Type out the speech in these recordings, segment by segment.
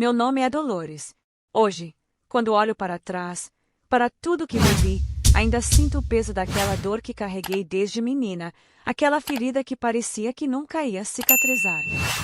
Meu nome é Dolores. Hoje, quando olho para trás, para tudo que vivi, ainda sinto o peso daquela dor que carreguei desde menina, aquela ferida que parecia que nunca ia cicatrizar.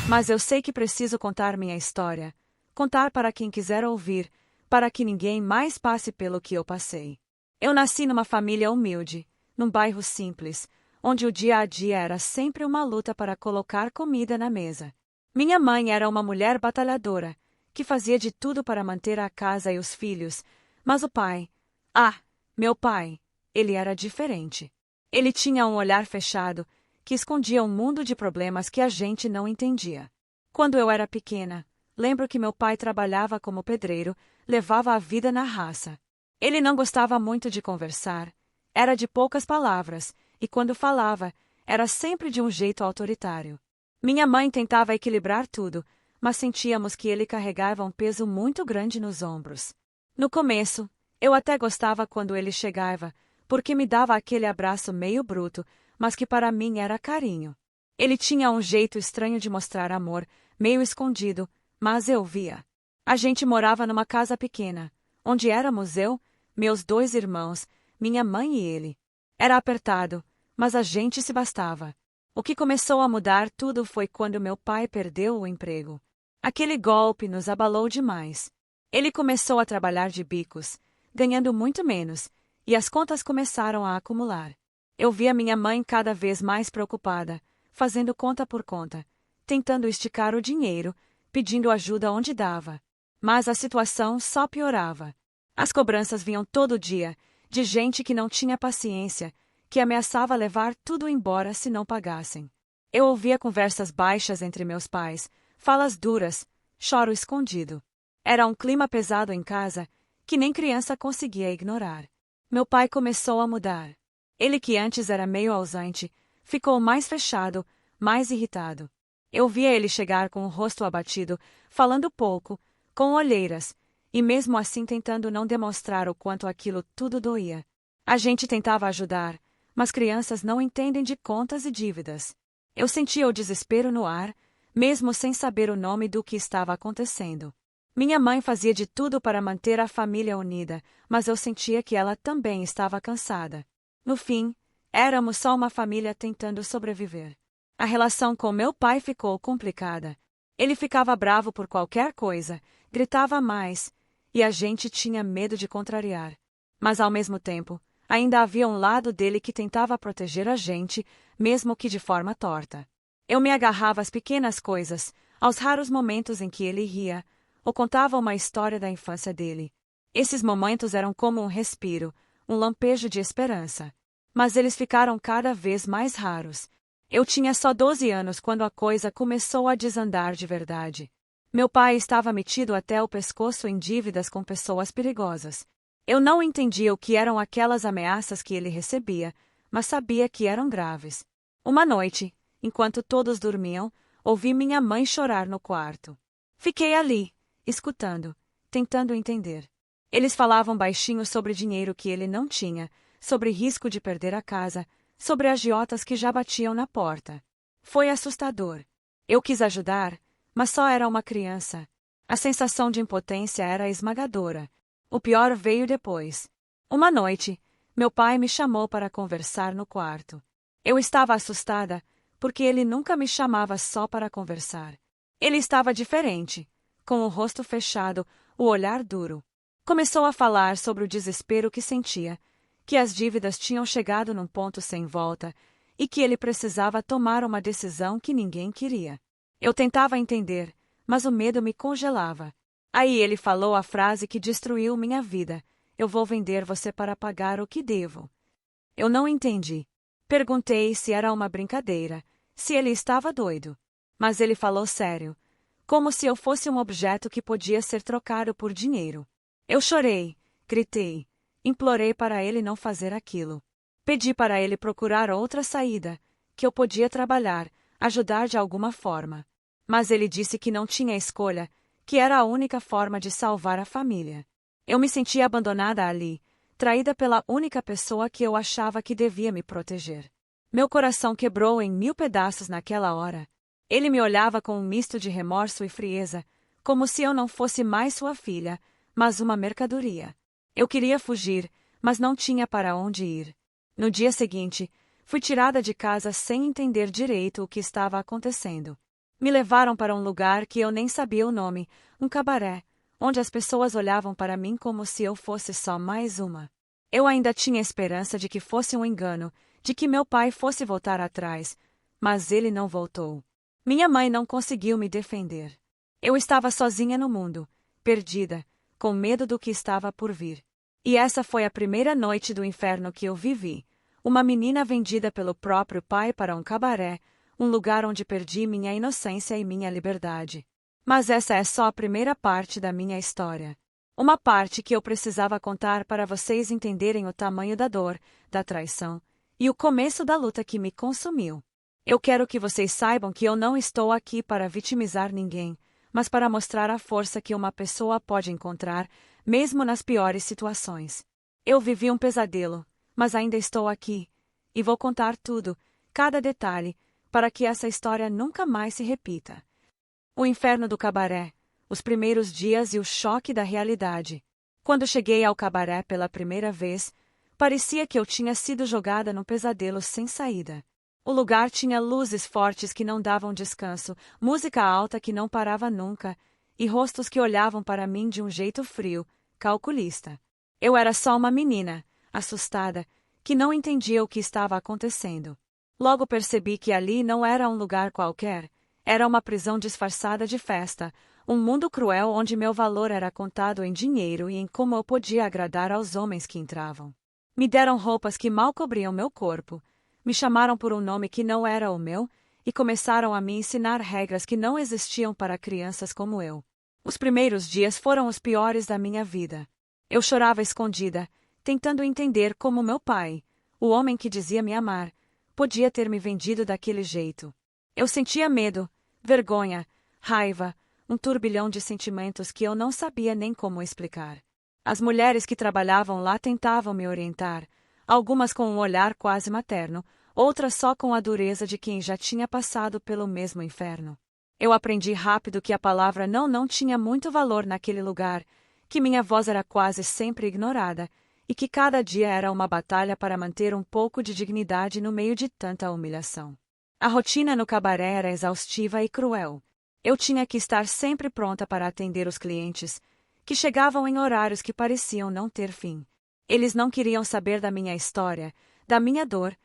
Mas eu sei que preciso contar minha história, contar para quem quiser ouvir, para que ninguém mais passe pelo que eu passei. Eu nasci numa família humilde, num bairro simples, onde o dia a dia era sempre uma luta para colocar comida na mesa. Minha mãe era uma mulher batalhadora, que fazia de tudo para manter a casa e os filhos, mas o pai, meu pai, ele era diferente. Ele tinha um olhar fechado, que escondia um mundo de problemas que a gente não entendia. Quando eu era pequena, lembro que meu pai trabalhava como pedreiro, levava a vida na raça. Ele não gostava muito de conversar, era de poucas palavras, e quando falava, era sempre de um jeito autoritário. Minha mãe tentava equilibrar tudo, mas sentíamos que ele carregava um peso muito grande nos ombros. No começo, eu até gostava quando ele chegava, porque me dava aquele abraço meio bruto, mas que para mim era carinho. Ele tinha um jeito estranho de mostrar amor, meio escondido, mas eu via. A gente morava numa casa pequena, onde éramos eu, meus 2 irmãos, minha mãe e ele. Era apertado, mas a gente se bastava. O que começou a mudar tudo foi quando meu pai perdeu o emprego. Aquele golpe nos abalou demais. Ele começou a trabalhar de bicos, ganhando muito menos, e as contas começaram a acumular. Eu via minha mãe cada vez mais preocupada, fazendo conta por conta, tentando esticar o dinheiro, pedindo ajuda onde dava. Mas a situação só piorava. As cobranças vinham todo dia, de gente que não tinha paciência, que ameaçava levar tudo embora se não pagassem. Eu ouvia conversas baixas entre meus pais, falas duras, choro escondido. Era um clima pesado em casa, que nem criança conseguia ignorar. Meu pai começou a mudar. Ele, que antes era meio ausente, ficou mais fechado, mais irritado. Eu via ele chegar com o rosto abatido, falando pouco, com olheiras, e mesmo assim tentando não demonstrar o quanto aquilo tudo doía. A gente tentava ajudar, mas crianças não entendem de contas e dívidas. Eu sentia o desespero no ar, mesmo sem saber o nome do que estava acontecendo. Minha mãe fazia de tudo para manter a família unida, mas eu sentia que ela também estava cansada. No fim, éramos só uma família tentando sobreviver. A relação com meu pai ficou complicada. Ele ficava bravo por qualquer coisa, gritava mais, e a gente tinha medo de contrariar. Mas ao mesmo tempo, ainda havia um lado dele que tentava proteger a gente, mesmo que de forma torta. Eu me agarrava às pequenas coisas, aos raros momentos em que ele ria, ou contava uma história da infância dele. Esses momentos eram como um respiro, um lampejo de esperança. Mas eles ficaram cada vez mais raros. Eu tinha só 12 anos quando a coisa começou a desandar de verdade. Meu pai estava metido até o pescoço em dívidas com pessoas perigosas. Eu não entendia o que eram aquelas ameaças que ele recebia, mas sabia que eram graves. Uma noite, enquanto todos dormiam, ouvi minha mãe chorar no quarto. Fiquei ali, escutando, tentando entender. Eles falavam baixinho sobre dinheiro que ele não tinha, sobre risco de perder a casa, sobre agiotas que já batiam na porta. Foi assustador. Eu quis ajudar, mas só era uma criança. A sensação de impotência era esmagadora. O pior veio depois. Uma noite, meu pai me chamou para conversar no quarto. Eu estava assustada, porque ele nunca me chamava só para conversar. Ele estava diferente, com o rosto fechado, o olhar duro. Começou a falar sobre o desespero que sentia, que as dívidas tinham chegado num ponto sem volta e que ele precisava tomar uma decisão que ninguém queria. Eu tentava entender, mas o medo me congelava. Aí ele falou a frase que destruiu minha vida: "Eu vou vender você para pagar o que devo." Eu não entendi. Perguntei se era uma brincadeira, se ele estava doido. Mas ele falou sério, como se eu fosse um objeto que podia ser trocado por dinheiro. Eu chorei, gritei, implorei para ele não fazer aquilo. Pedi para ele procurar outra saída, que eu podia trabalhar, ajudar de alguma forma. Mas ele disse que não tinha escolha, que era a única forma de salvar a família. Eu me senti abandonada ali, traída pela única pessoa que eu achava que devia me proteger. Meu coração quebrou em 1000 pedaços naquela hora. Ele me olhava com um misto de remorso e frieza, como se eu não fosse mais sua filha, mas uma mercadoria. Eu queria fugir, mas não tinha para onde ir. No dia seguinte, fui tirada de casa sem entender direito o que estava acontecendo. Me levaram para um lugar que eu nem sabia o nome, um cabaré, onde as pessoas olhavam para mim como se eu fosse só mais uma. Eu ainda tinha esperança de que fosse um engano, de que meu pai fosse voltar atrás, mas ele não voltou. Minha mãe não conseguiu me defender. Eu estava sozinha no mundo, perdida, com medo do que estava por vir. E essa foi a primeira noite do inferno que eu vivi. Uma menina vendida pelo próprio pai para um cabaré, um lugar onde perdi minha inocência e minha liberdade. Mas essa é só a primeira parte da minha história. Uma parte que eu precisava contar para vocês entenderem o tamanho da dor, da traição e o começo da luta que me consumiu. Eu quero que vocês saibam que eu não estou aqui para vitimizar ninguém, mas para mostrar a força que uma pessoa pode encontrar, mesmo nas piores situações. Eu vivi um pesadelo, mas ainda estou aqui, e vou contar tudo, cada detalhe, para que essa história nunca mais se repita. O inferno do cabaré, os primeiros dias e o choque da realidade. Quando cheguei ao cabaré pela primeira vez, parecia que eu tinha sido jogada num pesadelo sem saída. O lugar tinha luzes fortes que não davam descanso, música alta que não parava nunca, e rostos que olhavam para mim de um jeito frio, calculista. Eu era só uma menina, assustada, que não entendia o que estava acontecendo. Logo percebi que ali não era um lugar qualquer, era uma prisão disfarçada de festa, um mundo cruel onde meu valor era contado em dinheiro e em como eu podia agradar aos homens que entravam. Me deram roupas que mal cobriam meu corpo, me chamaram por um nome que não era o meu e começaram a me ensinar regras que não existiam para crianças como eu. Os primeiros dias foram os piores da minha vida. Eu chorava escondida, tentando entender como meu pai, o homem que dizia me amar, podia ter me vendido daquele jeito. Eu sentia medo, vergonha, raiva, um turbilhão de sentimentos que eu não sabia nem como explicar. As mulheres que trabalhavam lá tentavam me orientar, algumas com um olhar quase materno, outras só com a dureza de quem já tinha passado pelo mesmo inferno. Eu aprendi rápido que a palavra não tinha muito valor naquele lugar, que minha voz era quase sempre ignorada, e que cada dia era uma batalha para manter um pouco de dignidade no meio de tanta humilhação. A rotina no cabaré era exaustiva e cruel. Eu tinha que estar sempre pronta para atender os clientes, que chegavam em horários que pareciam não ter fim. Eles não queriam saber da minha história, da minha dor,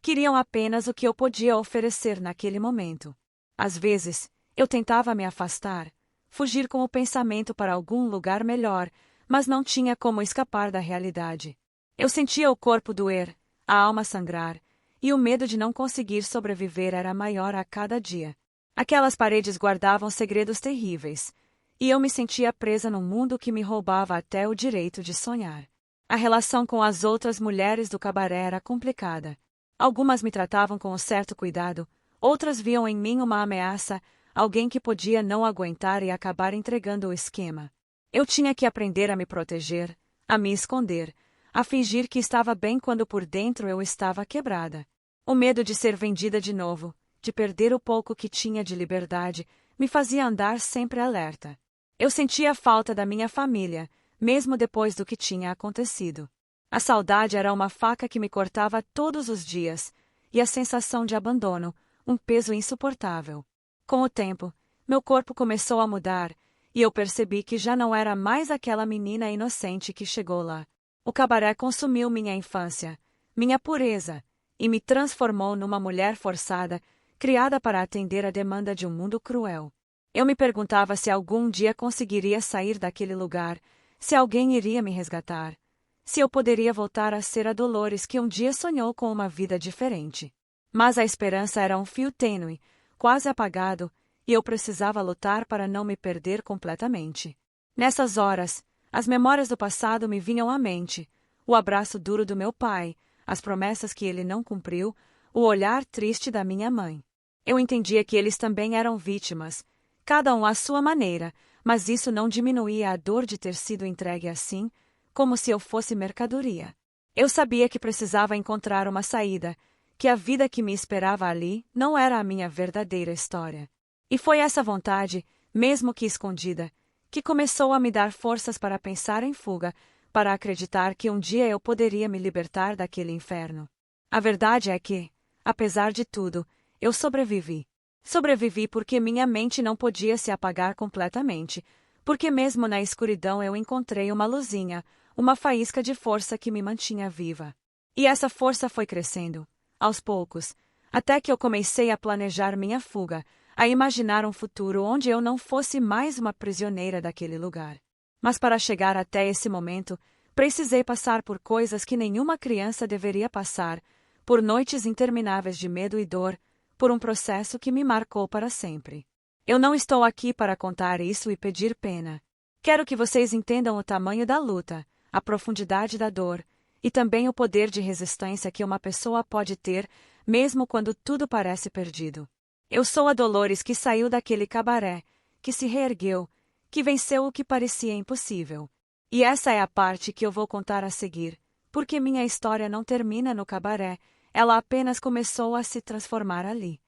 queriam apenas o que eu podia oferecer naquele momento. Às vezes, eu tentava me afastar, fugir com o pensamento para algum lugar melhor, mas não tinha como escapar da realidade. Eu sentia o corpo doer, a alma sangrar, e o medo de não conseguir sobreviver era maior a cada dia. Aquelas paredes guardavam segredos terríveis, e eu me sentia presa num mundo que me roubava até o direito de sonhar. A relação com as outras mulheres do cabaré era complicada. Algumas me tratavam com um certo cuidado, outras viam em mim uma ameaça, alguém que podia não aguentar e acabar entregando o esquema. Eu tinha que aprender a me proteger, a me esconder, a fingir que estava bem quando por dentro eu estava quebrada. O medo de ser vendida de novo, de perder o pouco que tinha de liberdade, me fazia andar sempre alerta. Eu sentia a falta da minha família, mesmo depois do que tinha acontecido. A saudade era uma faca que me cortava todos os dias, e a sensação de abandono, um peso insuportável. Com o tempo, meu corpo começou a mudar, e eu percebi que já não era mais aquela menina inocente que chegou lá. O cabaré consumiu minha infância, minha pureza, e me transformou numa mulher forçada, criada para atender a demanda de um mundo cruel. Eu me perguntava se algum dia conseguiria sair daquele lugar, se alguém iria me resgatar, se eu poderia voltar a ser a Dolores que um dia sonhou com uma vida diferente. Mas a esperança era um fio tênue, quase apagado, e eu precisava lutar para não me perder completamente. Nessas horas, as memórias do passado me vinham à mente, o abraço duro do meu pai, as promessas que ele não cumpriu, o olhar triste da minha mãe. Eu entendia que eles também eram vítimas, cada um à sua maneira, mas isso não diminuía a dor de ter sido entregue assim, como se eu fosse mercadoria. Eu sabia que precisava encontrar uma saída, que a vida que me esperava ali não era a minha verdadeira história. E foi essa vontade, mesmo que escondida, que começou a me dar forças para pensar em fuga, para acreditar que um dia eu poderia me libertar daquele inferno. A verdade é que, apesar de tudo, eu sobrevivi. Sobrevivi porque minha mente não podia se apagar completamente, porque mesmo na escuridão eu encontrei uma luzinha, uma faísca de força que me mantinha viva. E essa força foi crescendo, aos poucos, até que eu comecei a planejar minha fuga, a imaginar um futuro onde eu não fosse mais uma prisioneira daquele lugar. Mas para chegar até esse momento, precisei passar por coisas que nenhuma criança deveria passar, por noites intermináveis de medo e dor, por um processo que me marcou para sempre. Eu não estou aqui para contar isso e pedir pena. Quero que vocês entendam o tamanho da luta, a profundidade da dor, e também o poder de resistência que uma pessoa pode ter, mesmo quando tudo parece perdido. Eu sou a Dolores que saiu daquele cabaré, que se reergueu, que venceu o que parecia impossível. E essa é a parte que eu vou contar a seguir, porque minha história não termina no cabaré, ela apenas começou a se transformar ali.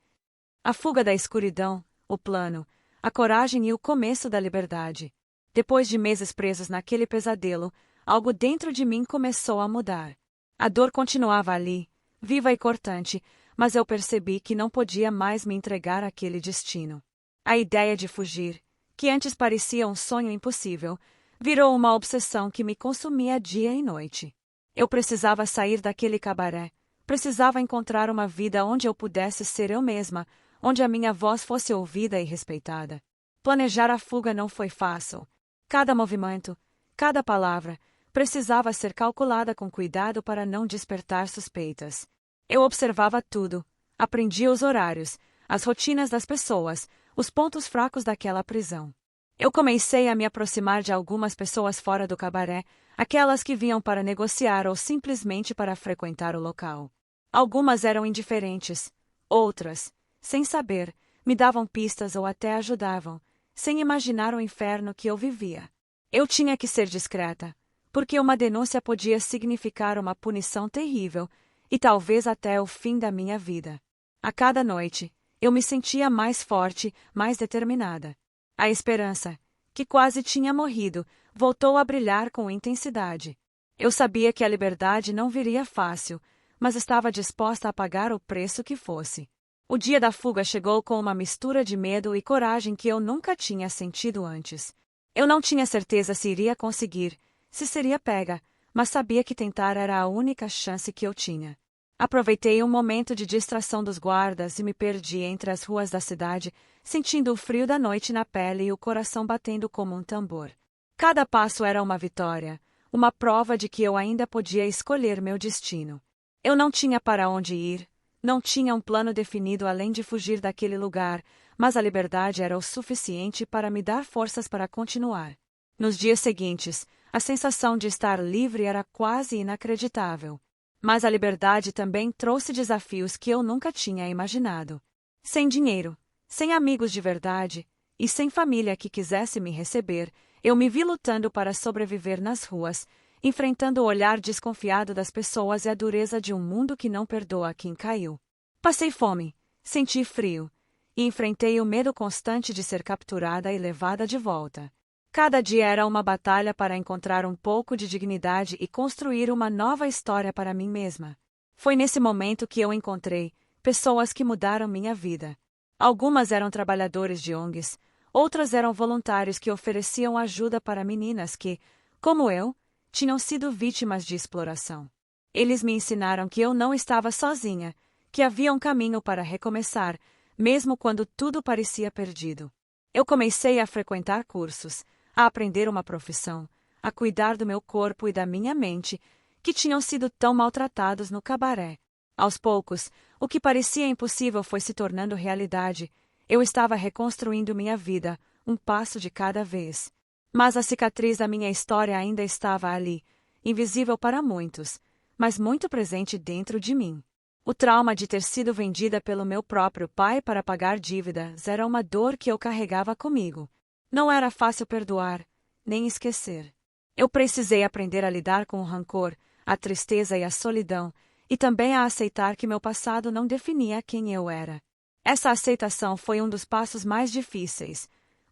A fuga da escuridão, o plano, a coragem e o começo da liberdade. Depois de meses presos naquele pesadelo, algo dentro de mim começou a mudar. A dor continuava ali, viva e cortante, mas eu percebi que não podia mais me entregar àquele destino. A ideia de fugir, que antes parecia um sonho impossível, virou uma obsessão que me consumia dia e noite. Eu precisava sair daquele cabaré, precisava encontrar uma vida onde eu pudesse ser eu mesma, onde a minha voz fosse ouvida e respeitada. Planejar a fuga não foi fácil. Cada movimento, cada palavra, precisava ser calculada com cuidado para não despertar suspeitas. Eu observava tudo, aprendia os horários, as rotinas das pessoas, os pontos fracos daquela prisão. Eu comecei a me aproximar de algumas pessoas fora do cabaré, aquelas que vinham para negociar ou simplesmente para frequentar o local. Algumas eram indiferentes, outras, sem saber, me davam pistas ou até ajudavam, sem imaginar o inferno que eu vivia. Eu tinha que ser discreta, porque uma denúncia podia significar uma punição terrível e talvez até o fim da minha vida. A cada noite, eu me sentia mais forte, mais determinada. A esperança, que quase tinha morrido, voltou a brilhar com intensidade. Eu sabia que a liberdade não viria fácil, mas estava disposta a pagar o preço que fosse. O dia da fuga chegou com uma mistura de medo e coragem que eu nunca tinha sentido antes. Eu não tinha certeza se iria conseguir, se seria pega, mas sabia que tentar era a única chance que eu tinha. Aproveitei um momento de distração dos guardas e me perdi entre as ruas da cidade, sentindo o frio da noite na pele e o coração batendo como um tambor. Cada passo era uma vitória, uma prova de que eu ainda podia escolher meu destino. Eu não tinha para onde ir, não tinha um plano definido além de fugir daquele lugar, mas a liberdade era o suficiente para me dar forças para continuar. Nos dias seguintes, a sensação de estar livre era quase inacreditável. Mas a liberdade também trouxe desafios que eu nunca tinha imaginado. Sem dinheiro, sem amigos de verdade, e sem família que quisesse me receber, eu me vi lutando para sobreviver nas ruas, enfrentando o olhar desconfiado das pessoas e a dureza de um mundo que não perdoa quem caiu. Passei fome, senti frio, e enfrentei o medo constante de ser capturada e levada de volta. Cada dia era uma batalha para encontrar um pouco de dignidade e construir uma nova história para mim mesma. Foi nesse momento que eu encontrei pessoas que mudaram minha vida. Algumas eram trabalhadores de ONGs, outras eram voluntários que ofereciam ajuda para meninas que, como eu, tinham sido vítimas de exploração. Eles me ensinaram que eu não estava sozinha, que havia um caminho para recomeçar, mesmo quando tudo parecia perdido. Eu comecei a frequentar cursos, a aprender uma profissão, a cuidar do meu corpo e da minha mente, que tinham sido tão maltratados no cabaré. Aos poucos, o que parecia impossível foi se tornando realidade. Eu estava reconstruindo minha vida, um passo de cada vez. Mas a cicatriz da minha história ainda estava ali, invisível para muitos, mas muito presente dentro de mim. O trauma de ter sido vendida pelo meu próprio pai para pagar dívidas era uma dor que eu carregava comigo. Não era fácil perdoar, nem esquecer. Eu precisei aprender a lidar com o rancor, a tristeza e a solidão, e também a aceitar que meu passado não definia quem eu era. Essa aceitação foi um dos passos mais difíceis,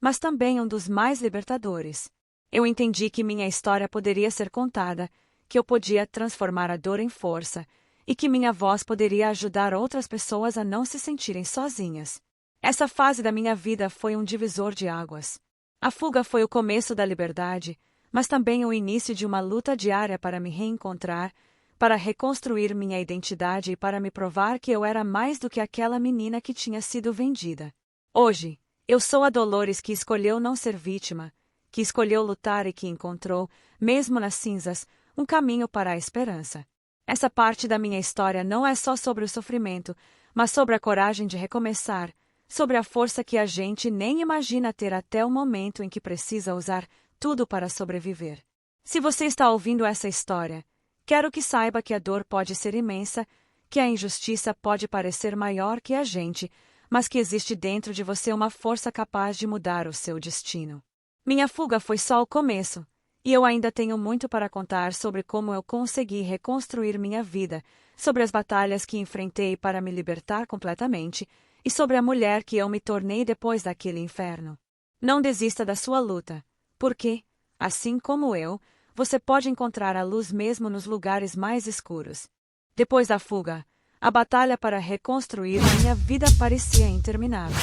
mas também um dos mais libertadores. Eu entendi que minha história poderia ser contada, que eu podia transformar a dor em força, e que minha voz poderia ajudar outras pessoas a não se sentirem sozinhas. Essa fase da minha vida foi um divisor de águas. A fuga foi o começo da liberdade, mas também o início de uma luta diária para me reencontrar, para reconstruir minha identidade e para me provar que eu era mais do que aquela menina que tinha sido vendida. Hoje, eu sou a Dolores que escolheu não ser vítima, que escolheu lutar e que encontrou, mesmo nas cinzas, um caminho para a esperança. Essa parte da minha história não é só sobre o sofrimento, mas sobre a coragem de recomeçar, sobre a força que a gente nem imagina ter até o momento em que precisa usar tudo para sobreviver. Se você está ouvindo essa história, quero que saiba que a dor pode ser imensa, que a injustiça pode parecer maior que a gente, mas que existe dentro de você uma força capaz de mudar o seu destino. Minha fuga foi só o começo, e eu ainda tenho muito para contar sobre como eu consegui reconstruir minha vida, sobre as batalhas que enfrentei para me libertar completamente, e sobre a mulher que eu me tornei depois daquele inferno. Não desista da sua luta, porque, assim como eu, você pode encontrar a luz mesmo nos lugares mais escuros. Depois da fuga, a batalha para reconstruir minha vida parecia interminável.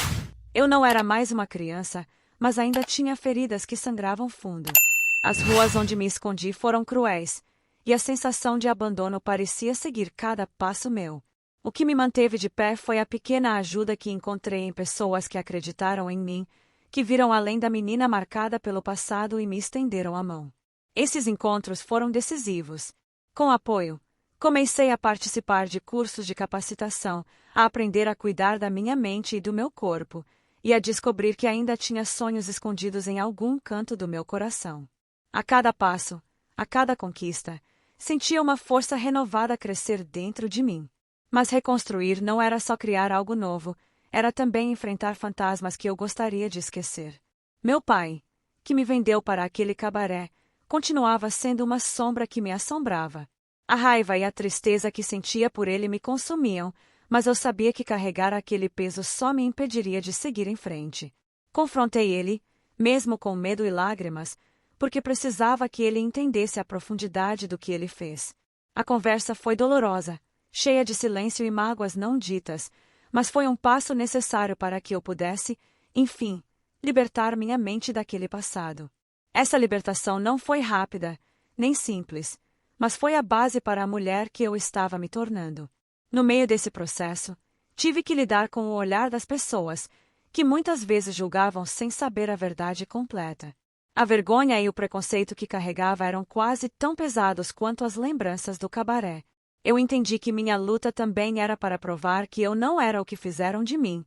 Eu não era mais uma criança, mas ainda tinha feridas que sangravam fundo. As ruas onde me escondi foram cruéis, e a sensação de abandono parecia seguir cada passo meu. O que me manteve de pé foi a pequena ajuda que encontrei em pessoas que acreditaram em mim, que viram além da menina marcada pelo passado e me estenderam a mão. Esses encontros foram decisivos. Com apoio, comecei a participar de cursos de capacitação, a aprender a cuidar da minha mente e do meu corpo, e a descobrir que ainda tinha sonhos escondidos em algum canto do meu coração. A cada passo, a cada conquista, sentia uma força renovada crescer dentro de mim. Mas reconstruir não era só criar algo novo, era também enfrentar fantasmas que eu gostaria de esquecer. Meu pai, que me vendeu para aquele cabaré, continuava sendo uma sombra que me assombrava. A raiva e a tristeza que sentia por ele me consumiam, mas eu sabia que carregar aquele peso só me impediria de seguir em frente. Confrontei ele, mesmo com medo e lágrimas, porque precisava que ele entendesse a profundidade do que ele fez. A conversa foi dolorosa, cheia de silêncio e mágoas não ditas, mas foi um passo necessário para que eu pudesse, enfim, libertar minha mente daquele passado. Essa libertação não foi rápida, nem simples, mas foi a base para a mulher que eu estava me tornando. No meio desse processo, tive que lidar com o olhar das pessoas, que muitas vezes julgavam sem saber a verdade completa. A vergonha e o preconceito que carregava eram quase tão pesados quanto as lembranças do cabaré. Eu entendi que minha luta também era para provar que eu não era o que fizeram de mim,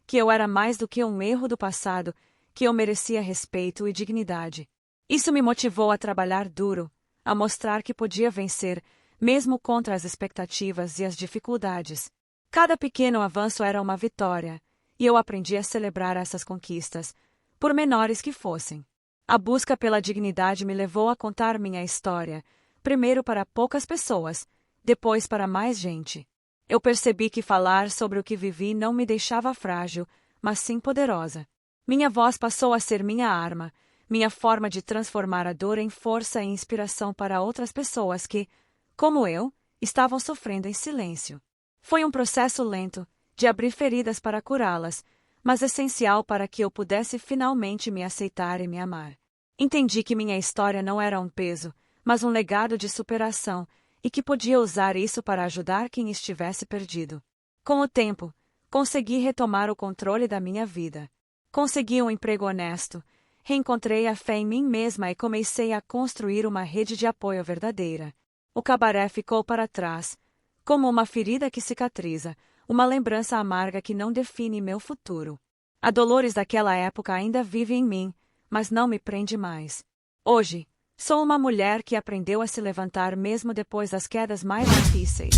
que eu era mais do que um erro do passado, que eu merecia respeito e dignidade. Isso me motivou a trabalhar duro, a mostrar que podia vencer, mesmo contra as expectativas e as dificuldades. Cada pequeno avanço era uma vitória, e eu aprendi a celebrar essas conquistas, por menores que fossem. A busca pela dignidade me levou a contar minha história, primeiro para poucas pessoas, depois para mais gente. Eu percebi que falar sobre o que vivi não me deixava frágil, mas sim poderosa. Minha voz passou a ser minha arma, minha forma de transformar a dor em força e inspiração para outras pessoas que, como eu, estavam sofrendo em silêncio. Foi um processo lento, de abrir feridas para curá-las, mas essencial para que eu pudesse finalmente me aceitar e me amar. Entendi que minha história não era um peso, mas um legado de superação, e que podia usar isso para ajudar quem estivesse perdido. Com o tempo, consegui retomar o controle da minha vida. Consegui um emprego honesto, reencontrei a fé em mim mesma e comecei a construir uma rede de apoio verdadeira. O cabaré ficou para trás, como uma ferida que cicatriza, uma lembrança amarga que não define meu futuro. A Dolores daquela época ainda vive em mim, mas não me prende mais. Hoje, sou uma mulher que aprendeu a se levantar mesmo depois das quedas mais difíceis,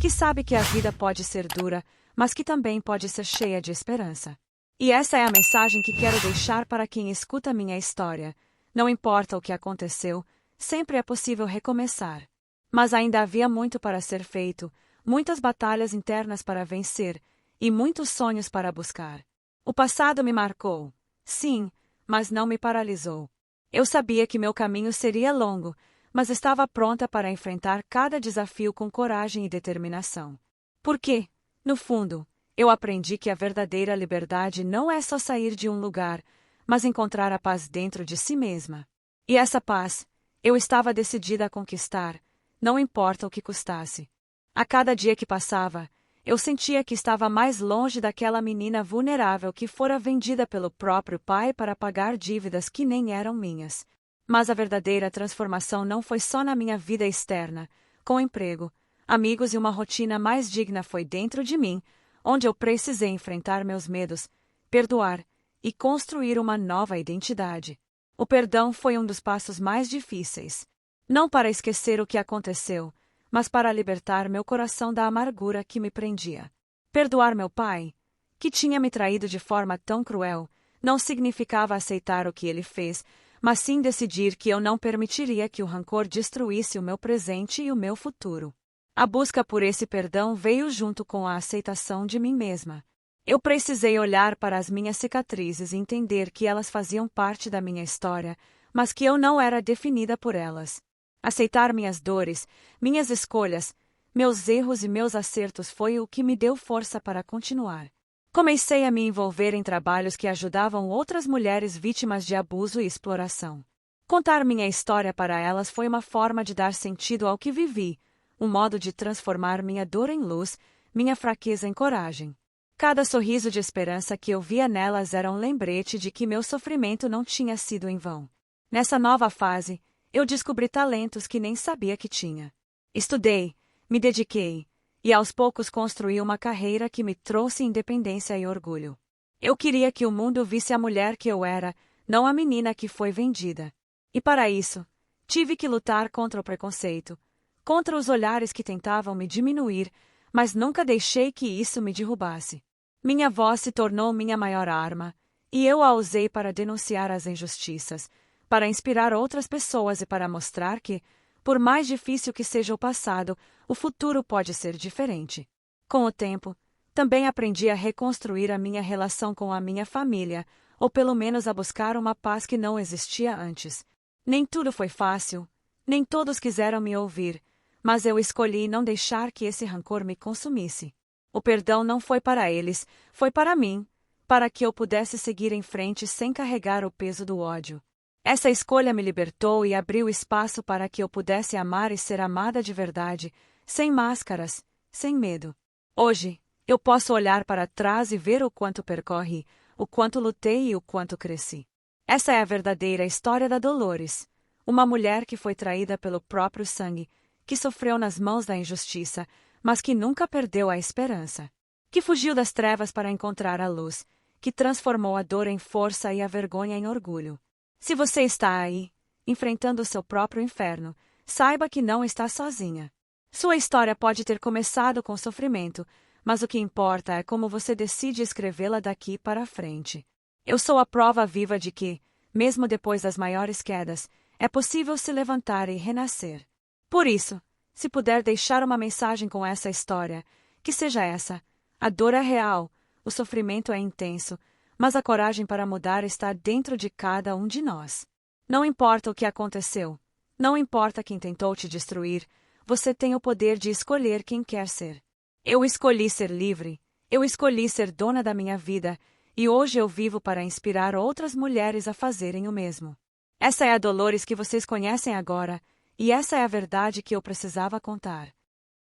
que sabe que a vida pode ser dura, mas que também pode ser cheia de esperança. E essa é a mensagem que quero deixar para quem escuta minha história. Não importa o que aconteceu, sempre é possível recomeçar. Mas ainda havia muito para ser feito, muitas batalhas internas para vencer, e muitos sonhos para buscar. O passado me marcou, sim, mas não me paralisou. Eu sabia que meu caminho seria longo, mas estava pronta para enfrentar cada desafio com coragem e determinação. Porque, no fundo, eu aprendi que a verdadeira liberdade não é só sair de um lugar, mas encontrar a paz dentro de si mesma. E essa paz, eu estava decidida a conquistar, não importa o que custasse. A cada dia que passava, eu sentia que estava mais longe daquela menina vulnerável que fora vendida pelo próprio pai para pagar dívidas que nem eram minhas. Mas a verdadeira transformação não foi só na minha vida externa, com emprego, amigos e uma rotina mais digna, foi dentro de mim, onde eu precisei enfrentar meus medos, perdoar e construir uma nova identidade. O perdão foi um dos passos mais difíceis. Não para esquecer o que aconteceu, mas para libertar meu coração da amargura que me prendia. Perdoar meu pai, que tinha me traído de forma tão cruel, não significava aceitar o que ele fez, mas sim decidir que eu não permitiria que o rancor destruísse o meu presente e o meu futuro. A busca por esse perdão veio junto com a aceitação de mim mesma. Eu precisei olhar para as minhas cicatrizes e entender que elas faziam parte da minha história, mas que eu não era definida por elas. Aceitar minhas dores, minhas escolhas, meus erros e meus acertos foi o que me deu força para continuar. Comecei a me envolver em trabalhos que ajudavam outras mulheres vítimas de abuso e exploração. Contar minha história para elas foi uma forma de dar sentido ao que vivi, um modo de transformar minha dor em luz, minha fraqueza em coragem. Cada sorriso de esperança que eu via nelas era um lembrete de que meu sofrimento não tinha sido em vão. Nessa nova fase, eu descobri talentos que nem sabia que tinha. Estudei, me dediquei, e aos poucos construí uma carreira que me trouxe independência e orgulho. Eu queria que o mundo visse a mulher que eu era, não a menina que foi vendida. E para isso, tive que lutar contra o preconceito, contra os olhares que tentavam me diminuir, mas nunca deixei que isso me derrubasse. Minha voz se tornou minha maior arma, e eu a usei para denunciar as injustiças, para inspirar outras pessoas e para mostrar que, por mais difícil que seja o passado, o futuro pode ser diferente. Com o tempo, também aprendi a reconstruir a minha relação com a minha família, ou pelo menos a buscar uma paz que não existia antes. Nem tudo foi fácil, nem todos quiseram me ouvir, mas eu escolhi não deixar que esse rancor me consumisse. O perdão não foi para eles, foi para mim, para que eu pudesse seguir em frente sem carregar o peso do ódio. Essa escolha me libertou e abriu espaço para que eu pudesse amar e ser amada de verdade, sem máscaras, sem medo. Hoje, eu posso olhar para trás e ver o quanto percorri, o quanto lutei e o quanto cresci. Essa é a verdadeira história da Dolores, uma mulher que foi traída pelo próprio sangue, que sofreu nas mãos da injustiça, mas que nunca perdeu a esperança. Que fugiu das trevas para encontrar a luz, que transformou a dor em força e a vergonha em orgulho. Se você está aí, enfrentando o seu próprio inferno, saiba que não está sozinha. Sua história pode ter começado com sofrimento, mas o que importa é como você decide escrevê-la daqui para frente. Eu sou a prova viva de que, mesmo depois das maiores quedas, é possível se levantar e renascer. Por isso, se puder deixar uma mensagem com essa história, que seja essa: a dor é real, o sofrimento é intenso, mas a coragem para mudar está dentro de cada um de nós. Não importa o que aconteceu, não importa quem tentou te destruir, você tem o poder de escolher quem quer ser. Eu escolhi ser livre, eu escolhi ser dona da minha vida, e hoje eu vivo para inspirar outras mulheres a fazerem o mesmo. Essa é a Dolores que vocês conhecem agora, e essa é a verdade que eu precisava contar.